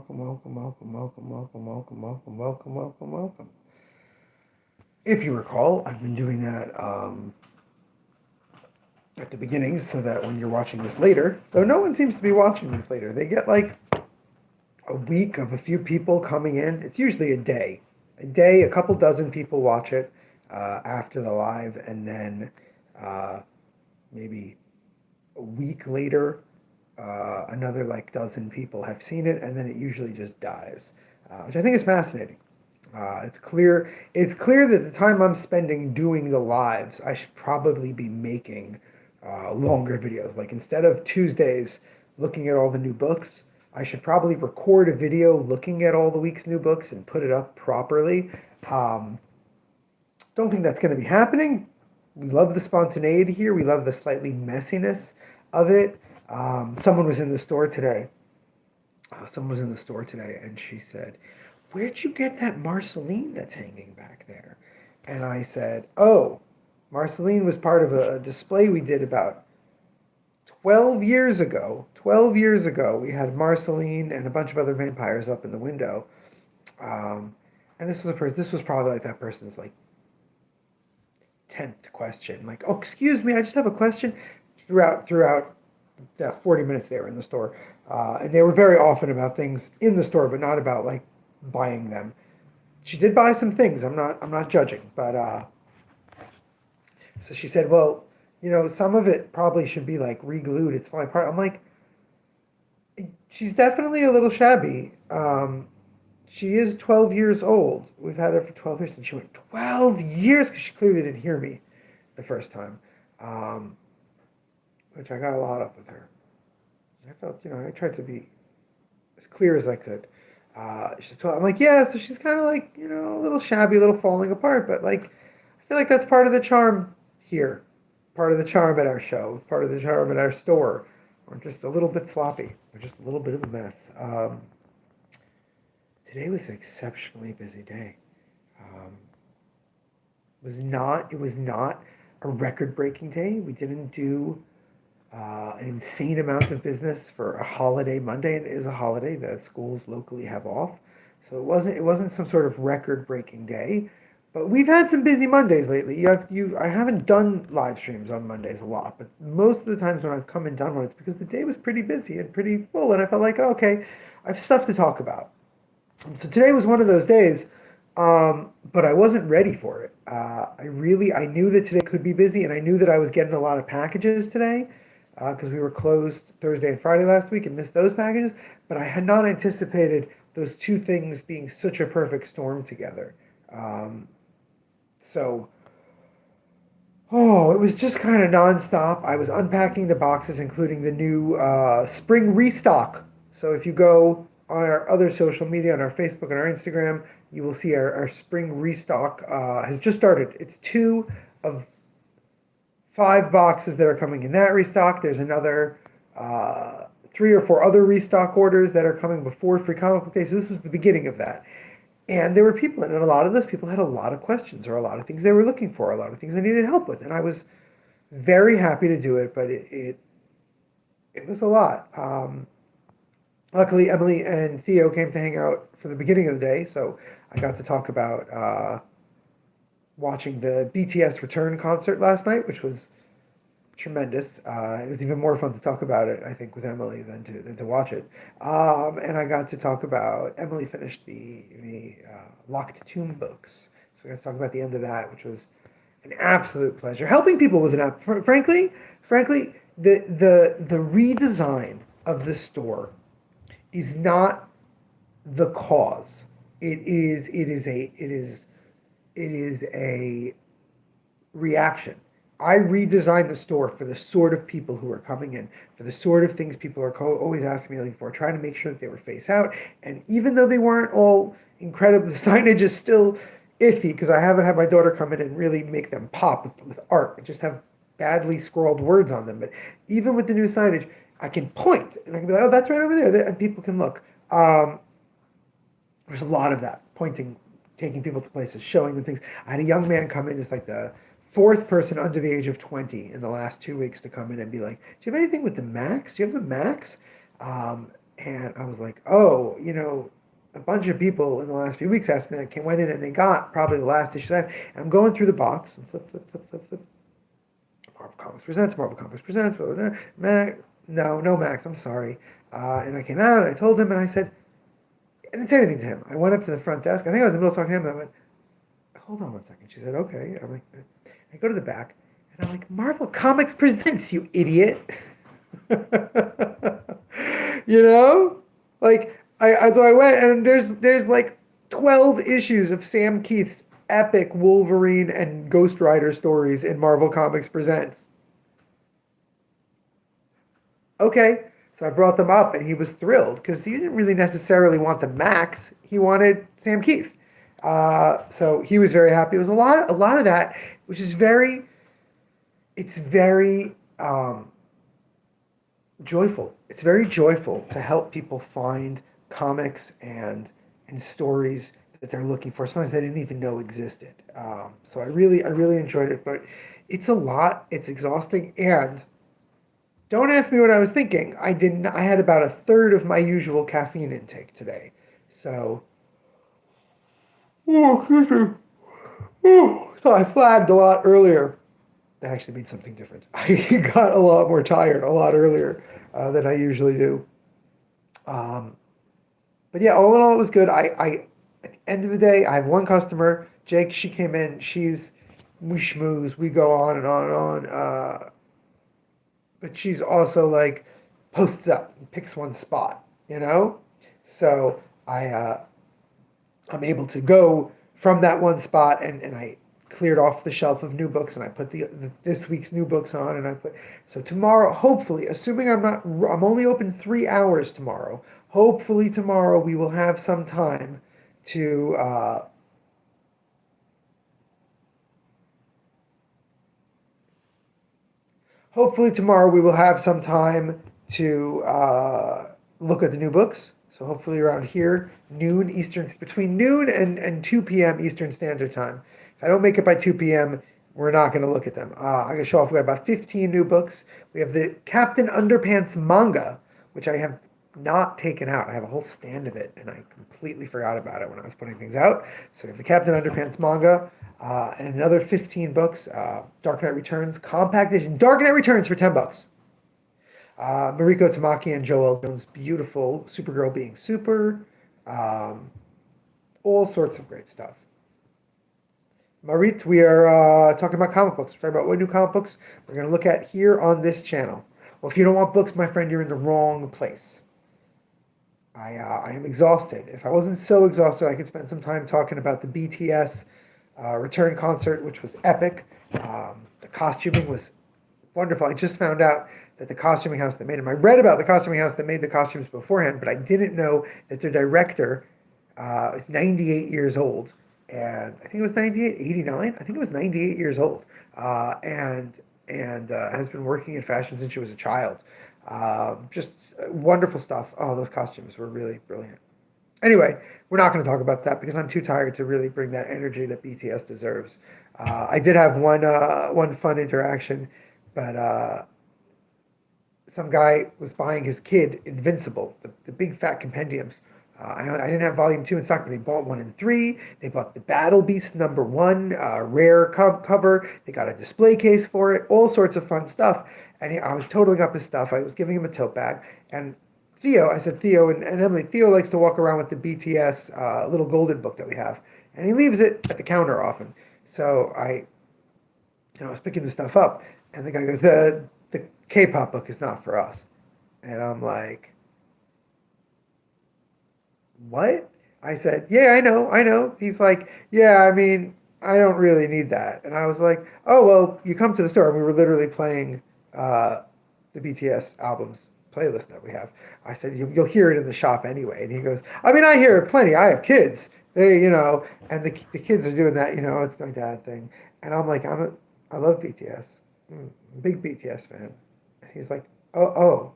welcome, welcome, welcome, welcome, welcome, welcome, welcome, welcome, welcome, welcome. If you recall, I've been doing that at the beginning so that when you're watching this later, though no one seems to be watching this later, they get like a week of a few people coming in. It's usually a day. A day, a couple dozen people watch it after the live, and then uh, maybe a week later, another like dozen people have seen it, and then it usually just dies, which I think is fascinating. It's clear. It's clear that the time I'm spending doing the lives, I should probably be making longer videos. Like instead of Tuesdays looking at all the new books, I should probably record a video looking at all the week's new books and put it up properly. Um, don't think that's going to be happening. We love the spontaneity here. We love the slightly messiness of it. Someone was in the store today. Someone was in the store today, and she said, "Where'd you get that Marceline that's hanging back there?" And I said, "Oh, Marceline was part of a display we did about 12 years ago. 12 years ago, we had Marceline and a bunch of other vampires up in the window. Um, and this was this was probably like that person's like 10th question. Like, oh, excuse me, I just have a question. Throughout 40 minutes they were in the store, and they were very often about things in the store, but not about like buying them. She did buy some things. I'm not judging, but so she said, well, some of it probably should be like re-glued. It's falling apart. I'm like, she's definitely a little shabby. She is 12 years old. We've had her for 12 years, and she went 12 years because she clearly didn't hear me the first time, um, which I got a lot of with her. I felt, I tried to be as clear as I could. She's 12. I'm like, yeah, so she's kind of like, a little shabby, a little falling apart, but like, I feel like that's part of the charm here, part of the charm at our show, part of the charm at our store. We're just a little bit sloppy. We're just a little bit of a mess. Today was an exceptionally busy day. Um, it was not a record-breaking day. We didn't do an insane amount of business for a holiday Monday, and it is a holiday. The schools locally have off, so it wasn't some sort of record-breaking day. But we've had some busy Mondays lately. I haven't done live streams on Mondays a lot, but most of the times when I've come and done one, it's because the day was pretty busy and pretty full, and I felt like, oh, okay, I have stuff to talk about. So today was one of those days, but I wasn't ready for it. I knew that today could be busy, and I knew that I was getting a lot of packages today because we were closed Thursday and Friday last week and missed those packages. But I had not anticipated those two things being such a perfect storm together. Um, so, it was just kind of nonstop. I was unpacking the boxes, including the new spring restock. So if you go on our other social media, on our Facebook and our Instagram, you will see our spring restock has just started. It's two of five boxes that are coming in that restock. There's another three or four other restock orders that are coming before Free Comic Book Day. So this was the beginning of that. And there were people in it, and a lot of those people had a lot of questions or a lot of things they were looking for, a lot of things they needed help with. And I was very happy to do it, but it was a lot. Luckily, Emily and Theo came to hang out for the beginning of the day, so I got to talk about watching the BTS Return concert last night, which was tremendous. It was even more fun to talk about it, I think, with Emily than to watch it. And I got to talk about Emily finished the Locked Tomb books, so we got to talk about the end of that, which was an absolute pleasure. Helping people was frankly, the redesign of the store is not the cause. It is a reaction. I redesigned the store for the sort of people who are coming in, for the sort of things people are always asking me looking for, trying to make sure that they were face out. And even though they weren't all incredible, the signage is still iffy because I haven't had my daughter come in and really make them pop with art. I just have badly scrawled words on them. But even with the new signage, I can point and I can be like, oh, that's right over there, and people can look. There's a lot of that pointing, taking people to places, showing them things. I had a young man come in, it's like the fourth person under the age of 20 in the last 2 weeks to come in and be like, do you have anything with the Max? Do you have the Max? And I was like, oh, a bunch of people in the last few weeks asked me that went in and they got probably the last issue. And I'm going through the box and flip, flip, flip, flip, flip. Marvel Comics Presents, Marvel Comics Presents, blah, blah, blah. Max, no Max, I'm sorry. And I came out and I told him and I said, I didn't say anything to him. I went up to the front desk. I think I was in the middle of talking to him and I went, hold on 1 second. She said, okay. I'm like, I go to the back and I'm like, Marvel Comics Presents, you idiot. you know? Like, so I went and there's like 12 issues of Sam Keith's epic Wolverine and Ghost Rider stories in Marvel Comics Presents. Okay, so I brought them up, and he was thrilled because he didn't really necessarily want the Max. He wanted Sam Keith. So he was very happy. It was a lot of that, which is it's very joyful. It's very joyful to help people find comics and stories that they're looking for. Sometimes they didn't even know existed. So I really enjoyed it, but it's a lot. It's exhausting, and don't ask me what I was thinking. I didn't. I had about a third of my usual caffeine intake today, so oh, excuse me. So I flagged a lot earlier. That actually means something different. I got a lot more tired a lot earlier than I usually do. Um, but yeah, all in all, it was good. At the end of the day, I have one customer, Jake. She came in. We schmooze. We go on and on and on. But she's also like posts up and picks one spot, you know? So I'm able to go from that one spot and I cleared off the shelf of new books and I put this week's new books on and I put so tomorrow, hopefully, assuming I'm only open 3 hours tomorrow. Hopefully tomorrow we will have some time to hopefully tomorrow we will have some time to look at the new books. So hopefully around here, between noon and 2 p.m. Eastern Standard Time. If I don't make it by 2 p.m., we're not going to look at them. I'm going to show off. We got about 15 new books. We have the Captain Underpants manga, which I have not taken out. I have a whole stand of it, and I completely forgot about it when I was putting things out. So we have the Captain Underpants manga. And another 15 books, Dark Knight Returns, compact edition, Dark Knight Returns for $10. Mariko Tamaki and Joel Jones, beautiful, Supergirl being super, um, all sorts of great stuff. Marit, we are talking about comic books. We're talking about what new comic books we're going to look at here on this channel. Well, if you don't want books, my friend, you're in the wrong place. I am exhausted. If I wasn't so exhausted, I could spend some time talking about the BTS return concert, which was epic. The costuming was wonderful. I just found out that the costuming house that made them, I read about the costuming house that made the costumes beforehand, but I didn't know that their director is 98 years old. And I think it was 98, 89. I think it was 98 years old. And has been working in fashion since she was a child. Just wonderful stuff. Oh, those costumes were really brilliant. Anyway, we're not going to talk about that because I'm too tired to really bring that energy that BTS deserves. I did have one fun interaction, but some guy was buying his kid Invincible, the big fat compendiums. I didn't have volume 2 in stock, but they bought 1 and 3. They bought the Battle Beast #1 rare cover. They got a display case for it. All sorts of fun stuff. And I was totaling up his stuff. I was giving him a tote bag, and I said, Theo and Emily, Theo likes to walk around with the BTS little golden book that we have. And he leaves it at the counter often. So I was picking the stuff up. And the guy goes, the K-pop book is not for us. And I'm like, what? I said, yeah, I know. He's like, yeah, I mean, I don't really need that. And I was like, oh, well, you come to the store. And we were literally playing the BTS albums playlist that we have. I said, you'll hear it in the shop anyway. And he goes, I mean, I hear it plenty. I have kids. And the kids are doing that, it's my dad thing. And I'm like, I love BTS. I'm a big BTS fan. And he's like, oh.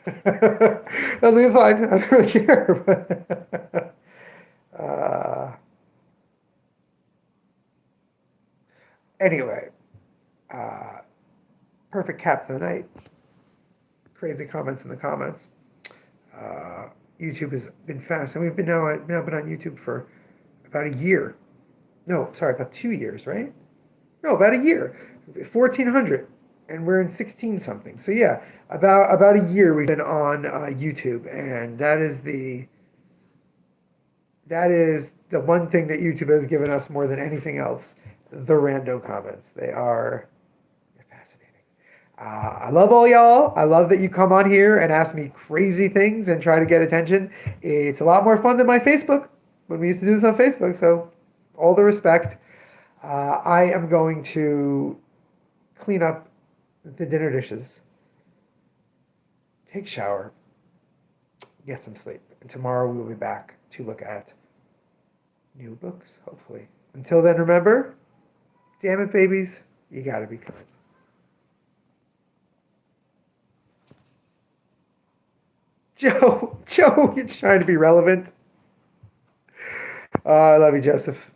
I was like, it's fine. I don't really care. Anyway, uh, perfect cap to the night. Crazy comments in the comments. Uh, YouTube has been fast, and we've now been on YouTube for about a year. No, sorry, about 2 years, right? No, about a year. 1,400, and we're in 16 something. So yeah, about a year we've been on YouTube, and that is the one thing that YouTube has given us more than anything else. The rando comments. They're fascinating. I love all y'all. I love that you come on here and ask me crazy things and try to get attention. It's a lot more fun than my Facebook when we used to do this on Facebook. So, all the respect. I am going to clean up the dinner dishes, take a shower, get some sleep. And tomorrow we will be back to look at new books, hopefully. Until then, remember, damn it, babies, you gotta be kind. Joe, you're trying to be relevant. I love you, Joseph.